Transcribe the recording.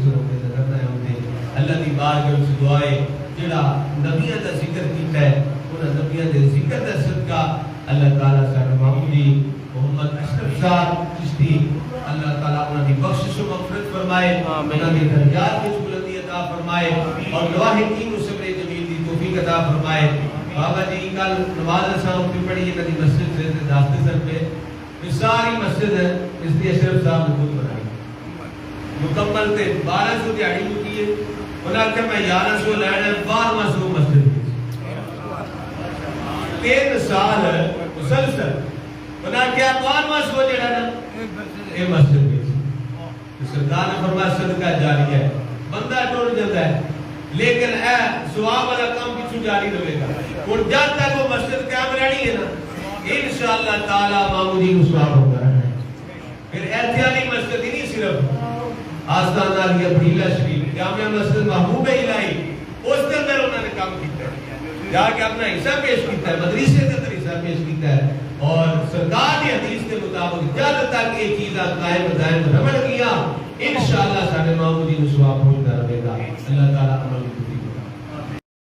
منظر ہوتے نظر نہ ہوتے اللہ دی بارگاہ وچ دعائے جڑا نبیاں دا ذکر کیتا ہے انہاں نبیاں دے ذکر دا صدقہ اللہ تعالیٰ سارے معمولی محمد اشرف صاحب چشتی اللہ تعالیٰ انہاں دی بخشش و مغفرت فرمائے انہاں دی درجات وچ بلندی عطا فرمائے اور مواحدین و صبر جمیل دی توفیق عطا فرمائے بابا جی کل نماز اساں کی پڑھی ہے کدی مسجد سے داستے سر پہ یہ ساری مسجد ہے اس لیے اشرف صاحب نے خود بنائی مکمل تے 1200 دیہڑی چکی ہے انہاں کہ میں 1100 لینا ہے 1200 مسجد 3 سال مسلسل انہاں کیا 1200 جڑا نا اے مسجد وچ سرکار نے فرمایا صدقہ جاری ہے بندہ ٹر جاتا ہے لیکن اے ثواب والا کام پیچھے جاری رہے گا اور جب تک وہ مسجد قائم رہنی ہے نا انشاءاللہ تعالی معمولی کو ثواب ہوگا پھر ایتھے والی مسجد ہی نہیں صرف آستانہ علیہ بھیلا شریف جامعہ مسجد محبوب الہی اس کے اندر انہوں نے کام کیتا ہے جا کے اپنا حصہ پیش کیتا ہے مدرسے کے اندر حصہ پیش کیتا ہے اور سرکار نے حدیث کے مطابق جب تک یہ چیزاں قائم دائم رمڑ گیا انشاءاللہ سارے معمولی کو ثواب ہوتا رہے گا اللہ تعالیٰ عمل کی